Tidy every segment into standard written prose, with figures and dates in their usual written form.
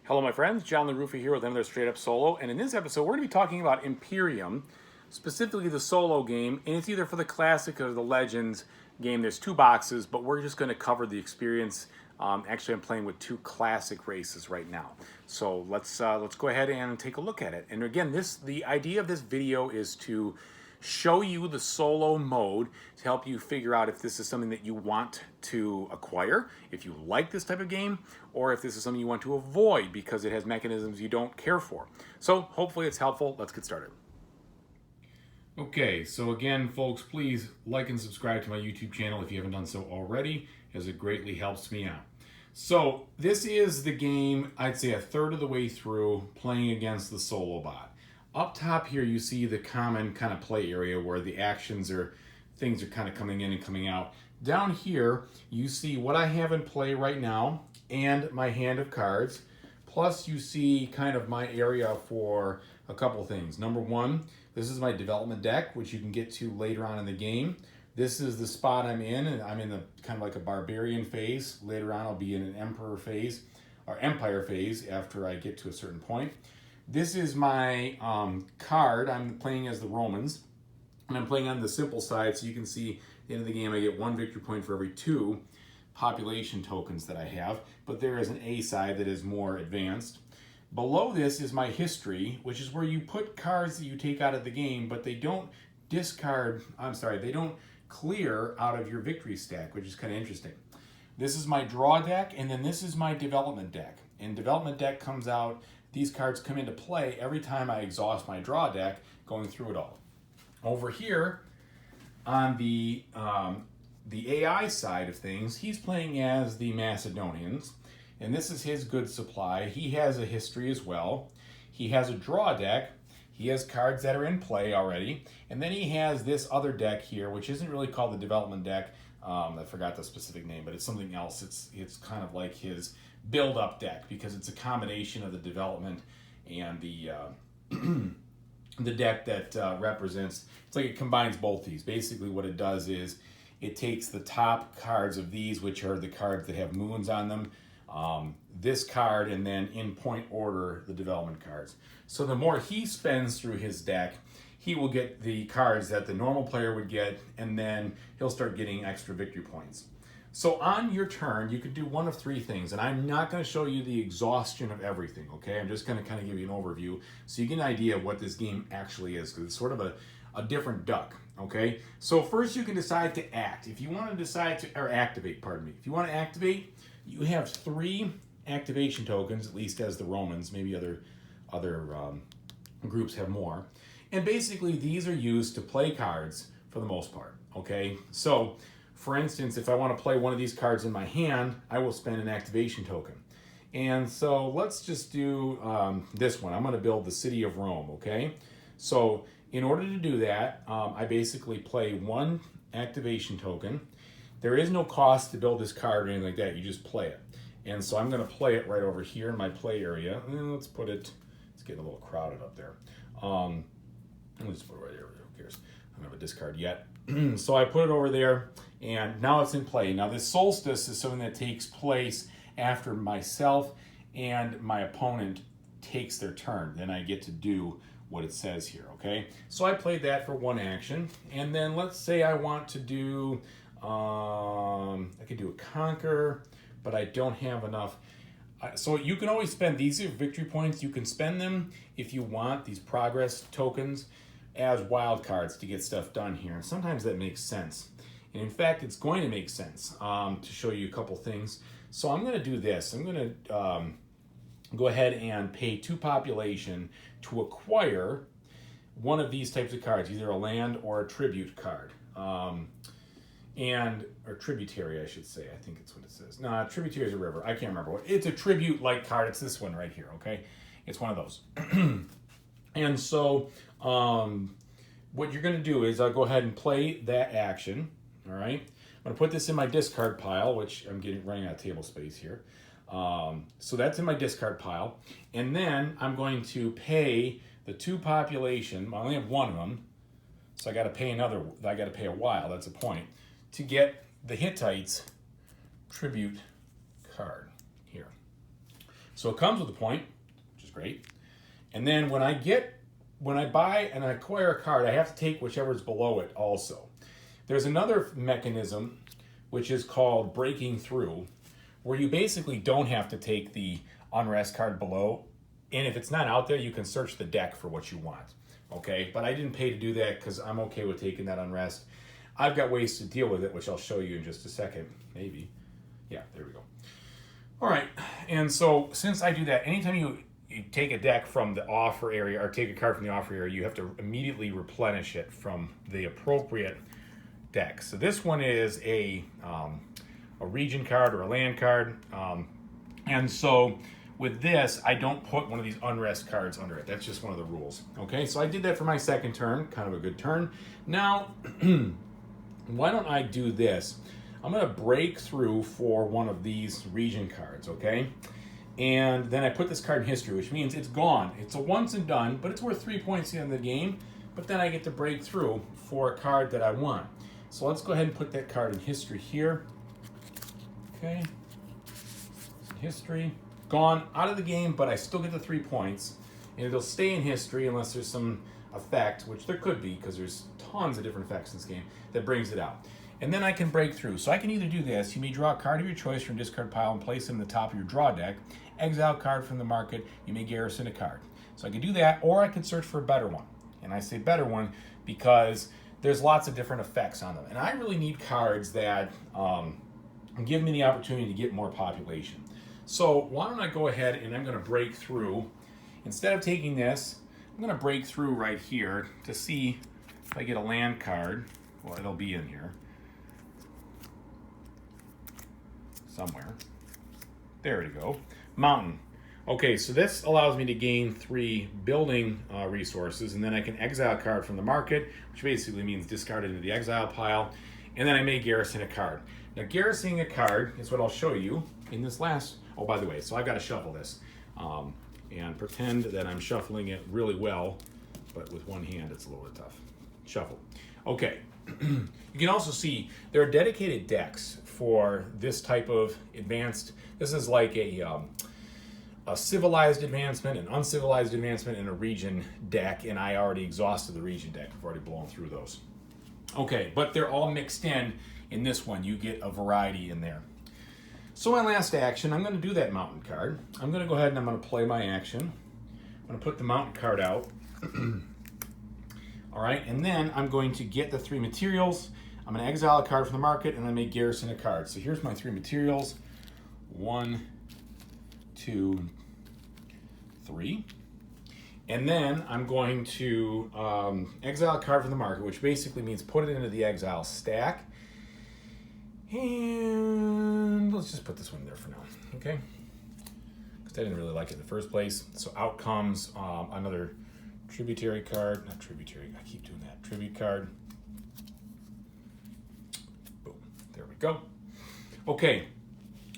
Hello, my friends. John LaRuffa here with another Straight Up Solo. And in this episode, we're going to be talking about Imperium, specifically the solo game. And it's either for the Classic or the Legends game. There's two boxes, but we're just going to cover the experience. Actually, I'm playing with two Classic races right now. So let's go ahead and take a look at it. And again, the idea of this video is to show you the solo mode to help you figure out if this is something that you want to acquire, if you like this type of game, or if this is something you want to avoid because it has mechanisms you don't care for. So hopefully it's helpful. Let's get started. Okay, so again, folks, please like and subscribe to my YouTube channel if you haven't done so already, as it greatly helps me out. So this is the game, I'd say a third of the way through, playing against the solo bot. Up top here, you see the common kind of play area where the actions or things are kind of coming in and coming out. Down here, you see what I have in play right now and my hand of cards. Plus, you see kind of my area for a couple things. Number one, this is my development deck, which you can get to later on in the game. This is the spot I'm in, and I'm in the kind of like a barbarian phase. Later on, I'll be in an emperor phase, or empire phase after I get to a certain point. This is my card. I'm playing as the Romans, and I'm playing on the simple side, so you can see at the end of the game I get 1 victory point for every 2 population tokens that I have, but there is an A side that is more advanced. Below this is my history, which is where you put cards that you take out of the game, but they don't they don't clear out of your victory stack, which is kind of interesting. This is my draw deck, and then this is my development deck. And development deck comes out, these cards come into play every time I exhaust my draw deck, going through it all. Over here, on the AI side of things, he's playing as the Macedonians, and this is his good supply. He has a history as well. He has a draw deck. He has cards that are in play already, and then he has this other deck here, which isn't really called the development deck. I forgot the specific name, but it's something else. It's kind of like his build-up deck because it's a combination of the development and the the deck that represents. It's like it combines both these. Basically, what it does is it takes the top cards of these, which are the cards that have moons on them, this card, and then in point order the development cards. So the more he spends through his deck, he will get the cards that the normal player would get, and then he'll start getting extra victory points. So on your turn, you could do one of 3 things, and I'm not going to show you the exhaustion of everything, okay? I'm just going to kind of give you an overview so you get an idea of what this game actually is, because it's sort of a different duck, okay? So first you can decide to act. If you want to decide to, or activate, pardon me. If you want to activate, you have 3 activation tokens, at least as the Romans, maybe other groups have more. And basically, these are used to play cards for the most part, okay? So, for instance, if I want to play one of these cards in my hand, I will spend an activation token. And so, let's just do this one. I'm going to build the city of Rome, okay? So, in order to do that, I basically play 1 activation token. There is no cost to build this card or anything like that. You just play it. And so, I'm going to play it right over here in my play area. And let's put it, it's getting a little crowded up there. Let me just put it right here. Who cares? I don't have a discard yet. So I put it over there, and now it's in play. Now this solstice is something that takes place after myself and my opponent takes their turn. Then I get to do what it says here, okay? So I played that for 1 action, and then let's say I want to do, I could do a conquer, but I don't have enough. So you can always spend, these are victory points, you can spend them if you want, these progress tokens, as wild cards to get stuff done here. And sometimes that makes sense. And in fact, it's going to make sense to show you a couple things. So I'm going to do this. I'm going to go ahead and pay 2 population to acquire one of these types of cards, either a land or a tribute card. Or tributary, I should say. I think it's what it says. No, tributary is a river. I can't remember what. It's a tribute-like card. It's this one right here, okay? It's one of those. And so what you're going to do is I'll go ahead and play that action, all right? I'm going to put this in my discard pile, which I'm running out of table space here. So that's in my discard pile. And then I'm going to pay the 2 population. I only have 1 of them, so I got to pay a while, that's a point, to get the Hittites tribute card here. So it comes with a point, which is great. And then when I buy and I acquire a card, I have to take whichever is below it also. There's another mechanism which is called breaking through, where you basically don't have to take the unrest card below. And if it's not out there, you can search the deck for what you want. Okay, but I didn't pay to do that because I'm okay with taking that unrest. I've got ways to deal with it, which I'll show you in just a second, maybe. Yeah, there we go. All right, and so since I do that, anytime you take a deck from the offer area or take a card from the offer area, you have to immediately replenish it from the appropriate deck. So this one is a region card or a land card, and so with this, I don't put one of these unrest cards under it. That's just one of the rules. Okay, so I did that for my second turn, kind of a good turn. Now, why don't I do this? I'm gonna break through for one of these region cards, okay? And then I put this card in history, which means it's gone. It's a once and done, but it's worth 3 points at the end of the game. But then I get to break through for a card that I want. So let's go ahead and put that card in history here. Okay, history. Gone, out of the game, but I still get the 3 points, and it'll stay in history unless there's some effect, which there could be because there's tons of different effects in this game that brings it out. And then I can break through. So I can either do this. You may draw a card of your choice from discard pile and place it in the top of your draw deck. Exile a card from the market. You may garrison a card. So I could do that, or I could search for a better one. And I say better one because there's lots of different effects on them. And I really need cards that give me the opportunity to get more population. So why don't I go ahead and I'm going to break through. Instead of taking this, I'm going to break through right here to see if I get a land card. Well, it'll be in here somewhere. There we go. Mountain. Okay, so this allows me to gain 3 building resources, and then I can exile a card from the market, which basically means discard it into the exile pile, and then I may garrison a card. Now, garrisoning a card is what I'll show you in this last. Oh, by the way, so I've got to shuffle this and pretend that I'm shuffling it really well, but with one hand it's a little bit tough. Shuffle. Okay. You can also see there are dedicated decks for this type of advanced. This is like a civilized advancement, an uncivilized advancement, and a region deck, and I already exhausted the region deck. I've already blown through those. Okay, but they're all mixed in this one. You get a variety in there. So my last action, I'm going to do that mountain card. I'm going to go ahead and I'm going to play my action. I'm going to put the mountain card out. All right, and then I'm going to get the 3 materials. I'm going to exile a card from the market, and I may garrison a card. So here's my 3 materials. 1, 2, 3. And then I'm going to exile a card from the market, which basically means put it into the exile stack. And let's just put this one there for now, okay? Because I didn't really like it in the first place. So out comes another tributary card. Not tributary, I keep doing that. Tribute card. Boom, there we go. Okay,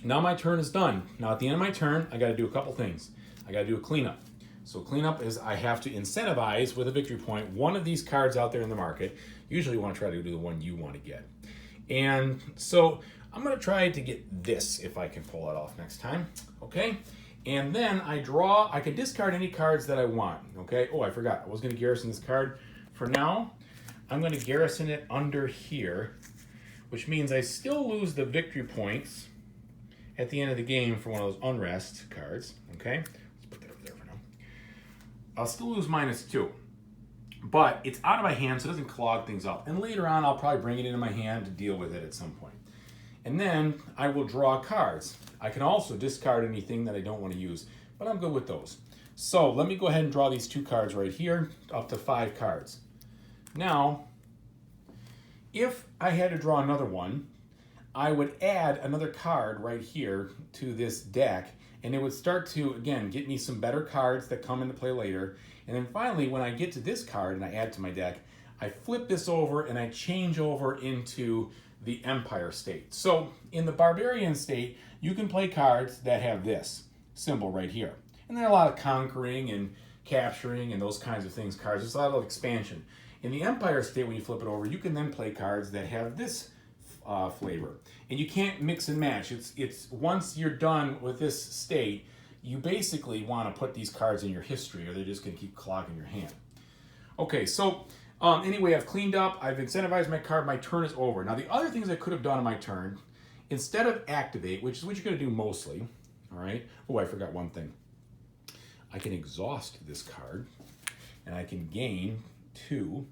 now my turn is done. Now at the end of my turn, I gotta do a couple things. I gotta do a cleanup. So cleanup is I have to incentivize with a victory point one of these cards out there in the market. Usually you want to try to do the one you want to get. And so I'm going to try to get this if I can pull it off next time. Okay. And then I can discard any cards that I want. Okay. Oh, I forgot. I was going to garrison this card. For now, I'm going to garrison it under here, which means I still lose the victory points at the end of the game for one of those unrest cards. Okay. Let's put that over there for now. I'll still lose -2. But it's out of my hand, so it doesn't clog things up. And later on, I'll probably bring it into my hand to deal with it at some point. And then I will draw cards. I can also discard anything that I don't want to use, but I'm good with those. So let me go ahead and draw these 2 cards right here, up to 5 cards. Now, if I had to draw another one, I would add another card right here to this deck, and it would start to, again, get me some better cards that come into play later. And then finally, when I get to this card and I add to my deck, I flip this over and I change over into the Empire state. So in the Barbarian state, you can play cards that have this symbol right here. And there are a lot of conquering and capturing and those kinds of things cards. There's a lot of expansion. In the Empire state, when you flip it over, you can then play cards that have this flavor. And you can't mix and match. It's once you're done with this state, you basically want to put these cards in your history or they're just going to keep clogging your hand. Okay, so anyway, I've cleaned up, I've incentivized my card, my turn is over. Now the other things I could have done on my turn, instead of activate, which is what you're going to do mostly, all right? Oh, I forgot one thing. I can exhaust this card and I can gain 2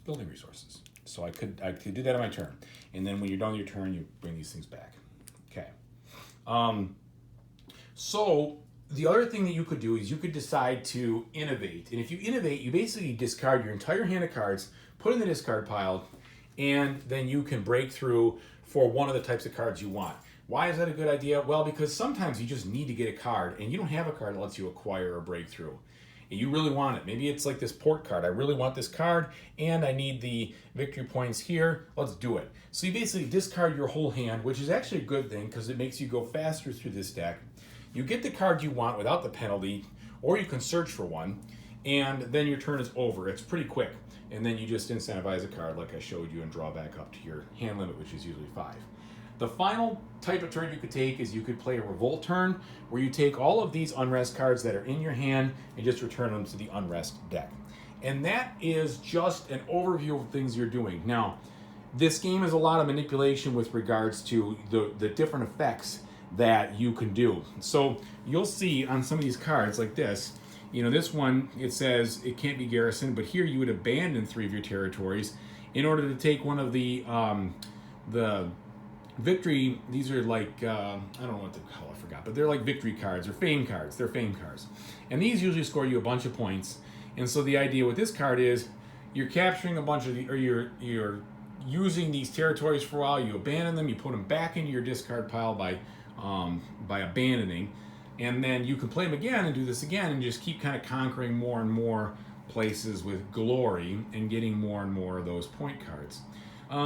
building resources. So I could do that on my turn. And then when you're done with your turn, you bring these things back. Okay. So the other thing that you could do is you could decide to innovate. And if you innovate, you basically discard your entire hand of cards, put it in the discard pile, and then you can break through for one of the types of cards you want. Why is that a good idea? Well, because sometimes you just need to get a card and you don't have a card that lets you acquire or break through. And you really want it. Maybe it's like this port card. I really want this card and I need the victory points here. Let's do it. So you basically discard your whole hand, which is actually a good thing because it makes you go faster through this deck. You get the card you want without the penalty, or you can search for one, and then your turn is over. It's pretty quick. And then you just incentivize a card like I showed you and draw back up to your hand limit, which is usually 5. The final type of turn you could take is you could play a revolt turn, where you take all of these unrest cards that are in your hand and just return them to the unrest deck. And that is just an overview of things you're doing. Now, this game is a lot of manipulation with regards to the different effects that you can do. So you'll see on some of these cards like this, you know, this one, it says it can't be garrisoned, but here you would abandon 3 of your territories in order to take one of the victory. These are like, I don't know what to call, I forgot, but they're like victory cards or fame cards. They're fame cards. And these usually score you a bunch of points. And so the idea with this card is you're capturing a bunch of or you're using these territories for a while, you abandon them, you put them back into your discard pile by abandoning, and then you can play them again and do this again and just keep kind of conquering more and more places with glory and getting more and more of those point cards.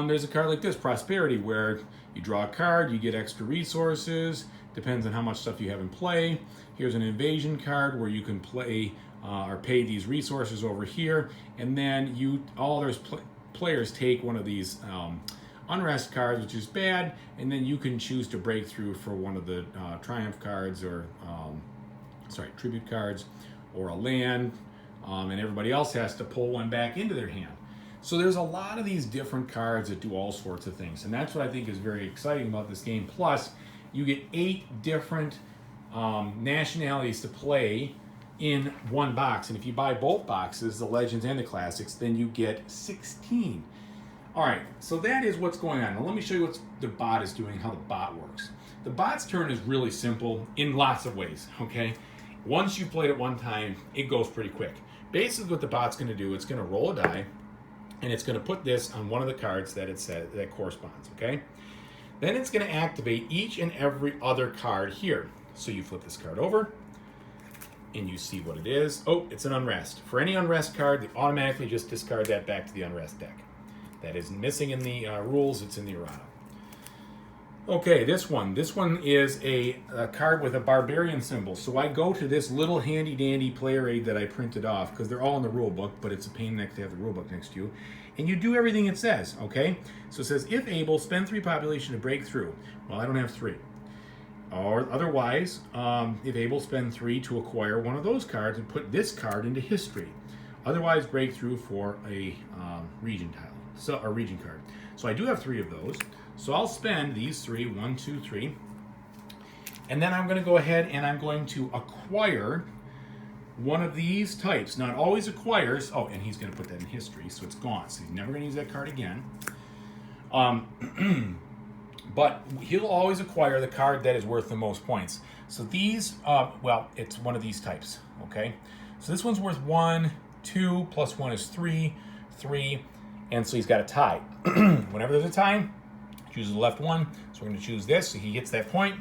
There's a card like this, Prosperity, where you draw a card, you get extra resources, depends on how much stuff you have in play. Here's an Invasion card where you can play or pay these resources over here, and then players take one of these unrest cards, which is bad, and then you can choose to break through for one of the triumph cards or tribute cards or a land, and everybody else has to pull one back into their hand. So there's a lot of these different cards that do all sorts of things, and that's what I think is very exciting about this game. Plus, you get 8 different nationalities to play in one box, and if you buy both boxes, the Legends and the Classics, then you get 16. All right, so that is what's going on. Now let me show you what the bot is doing, how the bot works. The bot's turn is really simple in lots of ways, okay? Once you've played it one time, it goes pretty quick. Basically what the bot's gonna do, it's gonna roll a die, and it's gonna put this on one of the cards that it said that corresponds, okay? Then it's gonna activate each and every other card here. So you flip this card over, and you see what it is. Oh, it's an unrest. For any unrest card, they automatically just discard that back to the unrest deck. That is missing in the rules, it's in the errata. Okay, this one is a card with a barbarian symbol. So I go to this little handy dandy player aid that I printed off, because they're all in the rule book, but it's a pain next to have the rule book next to you. And you do everything it says, okay? So it says, if able, spend 3 population to break through. Well, I don't have 3. Or otherwise, if able, spend 3 to acquire one of those cards and put this card into history. Otherwise, break through for a region tile. So a region card. So I do have 3 of those. So I'll spend these 3, 1, 2, 3. And then I'm going to go ahead and I'm going to acquire one of these types. Now it always acquires, oh, and he's going to put that in history, so it's gone. So he's never going to use that card again. But he'll always acquire the card that is worth the most points. So these, well, it's one of these types, okay? So this one's worth 1, 2, plus 1 is 3, 3. And so he's got a tie. Whenever there's a tie, choose the left one. So we're going to choose this, so he gets that point.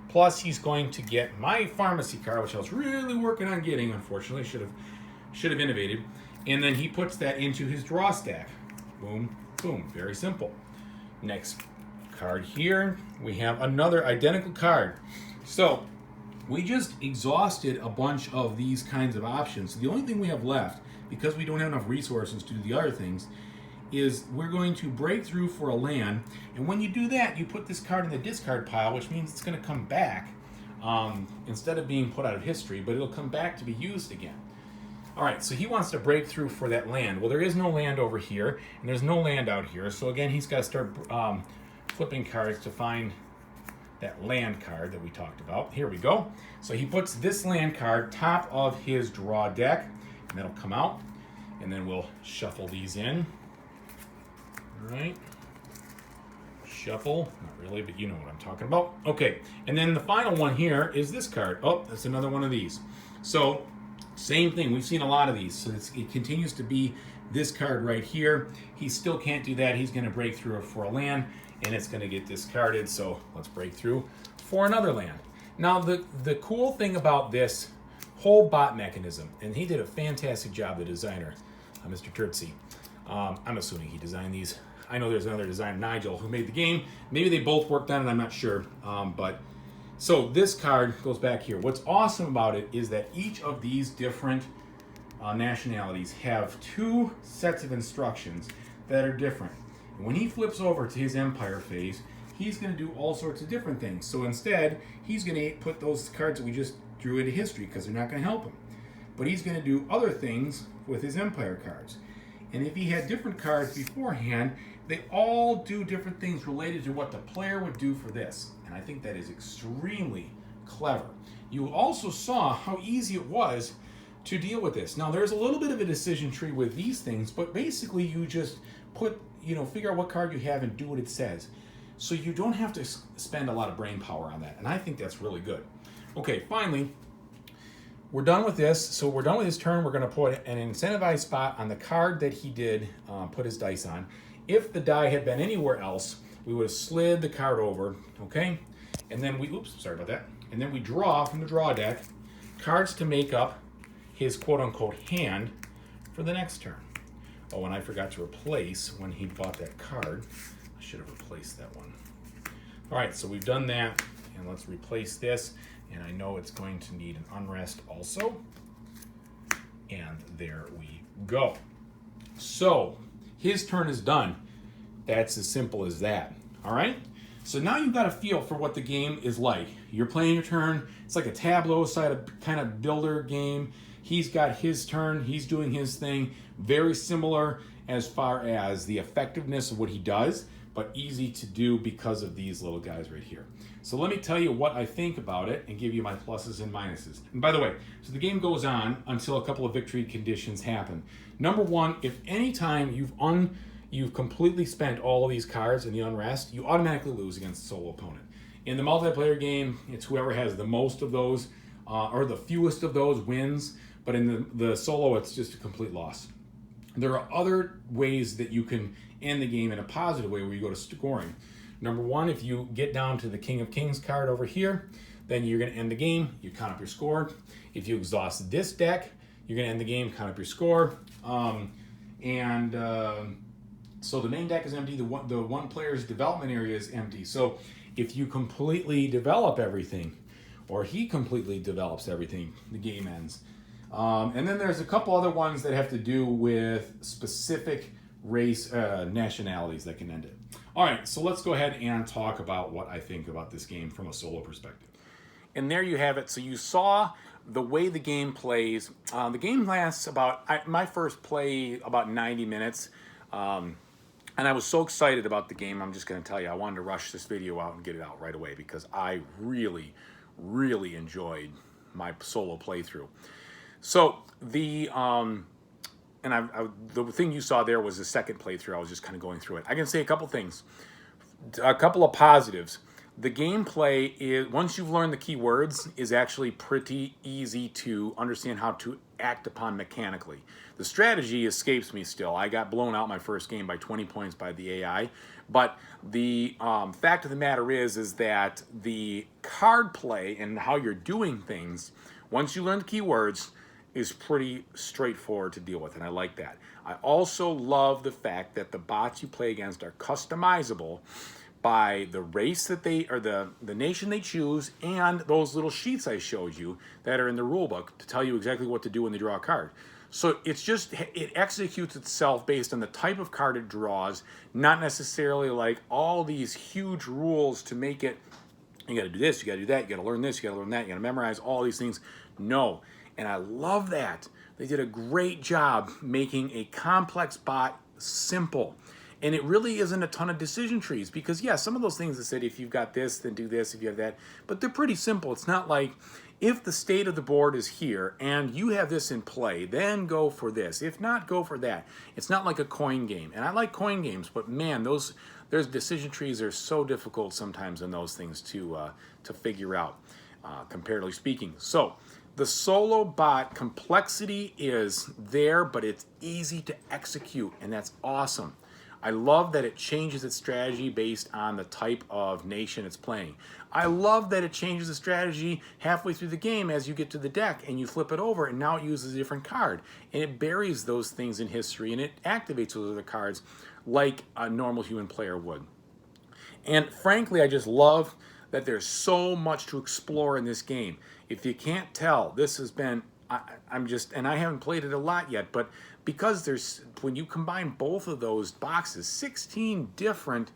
Plus, he's going to get my pharmacy card, which I was really working on getting. Unfortunately, should have innovated. And then he puts that into his draw stack. Boom, boom. Very simple. Next card here, we have another identical card. So we just exhausted a bunch of these kinds of options. So the only thing we have left, because we don't have enough resources to do the other things, is we're going to break through for a land, and when you do that, you put this card in the discard pile, which means it's going to come back instead of being put out of history, but it'll come back to be used again. All right, so he wants to break through for that land. Well, there is no land over here, and there's no land out here. So again, he's got to start flipping cards to find that land card that we talked about. Here we go. So he puts this land card top of his draw deck, and that'll come out. And then we'll shuffle these in. All right. Shuffle. Not really, but you know what I'm talking about. Okay, and then the final one here is this card. Oh, that's another one of these. So same thing. We've seen a lot of these. So it continues to be this card right here. He still can't do that. He's going to break through for a land, and it's going to get discarded. So let's break through for another land. Now, the cool thing about this whole bot mechanism, and he did a fantastic job, the designer, Mr. Turtsy. I'm assuming he designed these. I know there's another designer, Nigel, who made the game. Maybe they both worked on it. I'm not sure. So this card goes back here. What's awesome about it is that each of these different nationalities have two sets of instructions that are different. And when he flips over to his empire phase, he's going to do all sorts of different things. So instead, he's going to put those cards that we just drew into history because they're not going to help him. But he's going to do other things with his empire cards. And if he had different cards beforehand, they all do different things related to what the player would do for this. And I think that is extremely clever. You also saw how easy it was to deal with this. Now, there's a little bit of a decision tree with these things, but basically you just figure out what card you have and do what it says. So you don't have to spend a lot of brain power on that. And I think that's really good. Okay, finally, we're done with this. So we're done with his turn. We're going to put an incentivized spot on the card that he did put his dice on. If the die had been anywhere else, we would have slid the card over, okay? And then And then we draw from the draw deck cards to make up his quote-unquote hand for the next turn. Oh, and I forgot to replace when he bought that card. I should have replaced that one. All right, so we've done that, and let's replace this. And I know it's going to need an unrest also. And there we go. So his turn is done. That's as simple as that. All right? So now you've got a feel for what the game is like. You're playing your turn. It's like a tableau side of kind of builder game. He's got his turn. He's doing his thing. Very similar as far as the effectiveness of what he does, but easy to do because of these little guys right here. So let me tell you what I think about it and give you my pluses and minuses. And by the way, so the game goes on until a couple of victory conditions happen. Number one, if any time you've completely spent all of these cards in the unrest, you automatically lose against a solo opponent. In the multiplayer game, it's whoever has the most of those or the fewest of those wins, but in the solo, it's just a complete loss. There are other ways that you can end the game in a positive way where you go to scoring. Number one, if you get down to the King of Kings card over here, then you're going to end the game. You count up your score. If you exhaust this deck, you're going to end the game, count up your score. So the main deck is empty. The one player's development area is empty. So if you completely develop everything, or he completely develops everything, the game ends. And then there's a couple other ones that have to do with specific race nationalities that can end it. All right, so let's go ahead and talk about what I think about this game from a solo perspective. And there you have it. So you saw the way the game plays. The game lasts my first play about 90 minutes. And I was so excited about the game, I'm just going to tell you, I wanted to rush this video out and get it out right away because I really, really enjoyed my solo playthrough. So the thing you saw there was the second playthrough. I was just kind of going through it. I can say a couple things, a couple of positives. The gameplay is, once you've learned the keywords, is actually pretty easy to understand how to act upon mechanically. The strategy escapes me still. I got blown out my first game by 20 points by the AI. But the fact of the matter is that the card play and how you're doing things, once you learn the keywords, is pretty straightforward to deal with, and I like that. I also love the fact that the bots you play against are customizable by the race that the nation they choose, and those little sheets I showed you that are in the rule book to tell you exactly what to do when they draw a card. So it executes itself based on the type of card it draws, not necessarily like all these huge rules to make it You got to do this, you got to do that, you got to learn this, you got to learn that, you got to memorize all these things. No. And I love that. They did a great job making a complex bot simple. And it really isn't a ton of decision trees because, yeah, some of those things that said if you've got this, then do this, if you have that, but they're pretty simple. It's not like if the state of the board is here and you have this in play, then go for this. If not, go for that. It's not like a coin game. And I like coin games, but man, those decision trees are so difficult sometimes in those things to figure out, comparatively speaking. So the solo bot complexity is there, but it's easy to execute, and that's awesome. I love that it changes its strategy based on the type of nation it's playing. I love that it changes the strategy halfway through the game as you get to the deck and you flip it over and now it uses a different card. And it buries those things in history and it activates those other cards like a normal human player would. And frankly, I just love that there's so much to explore in this game. If you can't tell, this has been, and I haven't played it a lot yet, but because when you combine both of those boxes, 16 different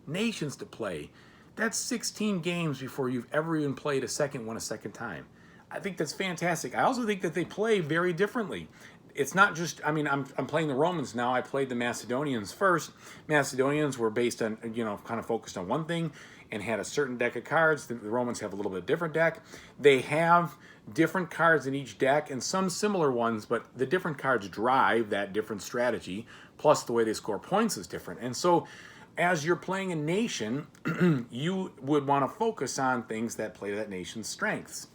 nations to play, that's 16 games before you've ever even played a second one a second time. I think that's fantastic. I also think that they play very differently. It's not just, I mean, I'm playing the Romans now. I played the Macedonians first. Macedonians were based on, kind of focused on one thing and had a certain deck of cards. The Romans have a little bit different deck. They have different cards in each deck and some similar ones, but the different cards drive that different strategy, plus the way they score points is different. And so as you're playing a nation, you would want to focus on things that play to that nation's strengths.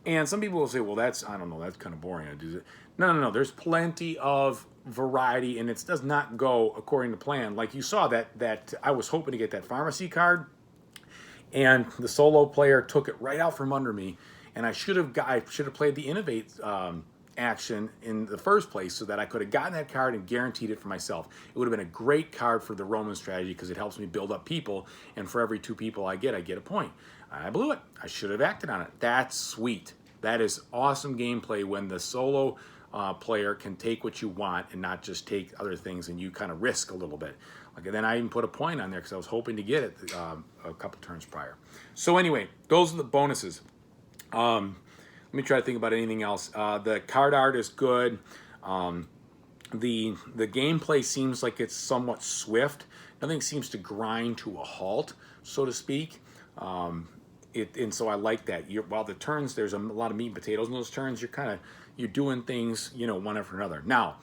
And some people will say, well, I don't know, that's kind of boring. No. There's plenty of variety, and it does not go according to plan. Like you saw that I was hoping to get that pharmacy card, and the solo player took it right out from under me, and I should have played the Innovate action in the first place so that I could have gotten that card and guaranteed it for myself. It would have been a great card for the Roman strategy because it helps me build up people, and for every 2 people I get a point. I blew it. I should have acted on it. That's sweet. That is awesome gameplay when the solo player can take what you want and not just take other things, and you kind of risk a little bit. Like, and then I even put a point on there because I was hoping to get it a couple turns prior. So anyway, those are the bonuses. Let me try to think about anything else. The card art is good. The gameplay seems like it's somewhat swift. Nothing seems to grind to a halt, so to speak. And so I like that. While the turns, there's a lot of meat and potatoes in those turns, you're doing things, one after another. Now,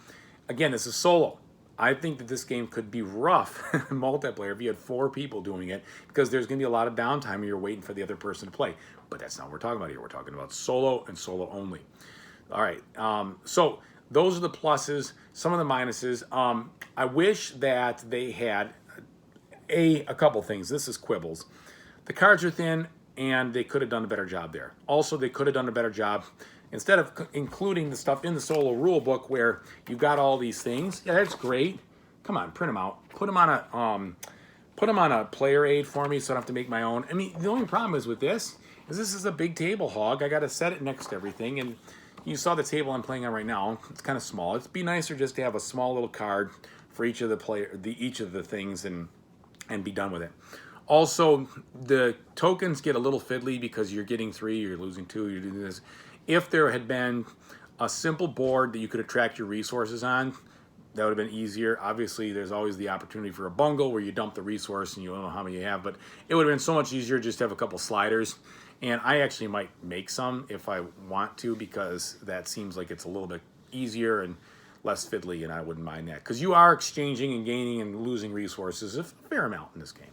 again, this is solo. I think that this game could be rough multiplayer if you had 4 people doing it, because there's going to be a lot of downtime and you're waiting for the other person to play. But that's not what we're talking about here. We're talking about solo and solo only. All right. So those are the pluses. Some of the minuses. I wish that they had a couple things. This is quibbles. The cards are thin, and they could have done a better job there. Also, they could have done a better job instead of including the stuff in the solo rule book where you've got all these things. Yeah, that's great. Come on, print them out. Put them on a player aid for me so I don't have to make my own. I mean, the only problem is with this is a big table hog. I got to set it next to everything, and you saw the table I'm playing on right now. It's kind of small. It'd be nicer just to have a small little card for each of the things and be done with it. Also, the tokens get a little fiddly because you're getting 3, you're losing 2, you're doing this. If there had been a simple board that you could attract your resources on, that would have been easier. Obviously, there's always the opportunity for a bungle where you dump the resource and you don't know how many you have, but it would have been so much easier just to have a couple sliders. And I actually might make some if I want to, because that seems like it's a little bit easier and less fiddly, and I wouldn't mind that. Because you are exchanging and gaining and losing resources a fair amount in this game.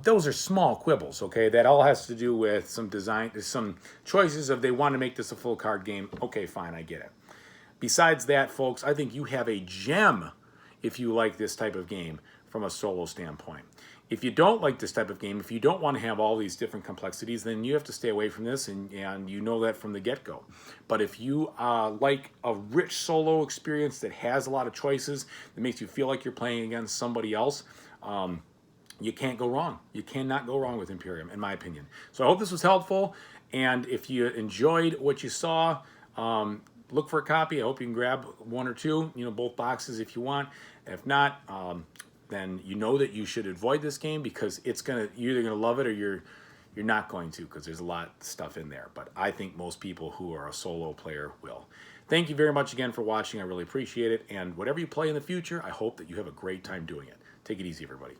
Those are small quibbles, okay? That all has to do with some design, some choices of they want to make this a full card game. Okay, fine, I get it. Besides that, folks, I think you have a gem if you like this type of game from a solo standpoint. If you don't like this type of game, if you don't want to have all these different complexities, then you have to stay away from this, and you know that from the get-go. But if you like a rich solo experience that has a lot of choices, that makes you feel like you're playing against somebody else, you can't go wrong. You cannot go wrong with Imperium, in my opinion. So I hope this was helpful, and if you enjoyed what you saw, look for a copy. I hope you can grab 1 or 2, both boxes if you want. If not, then you know that you should avoid this game because you're either gonna love it or you're You're not going to, because there's a lot of stuff in there. But I think most people who are a solo player will. Thank you very much again for watching. I really appreciate it. And whatever you play in the future, I hope that you have a great time doing it. Take it easy, everybody.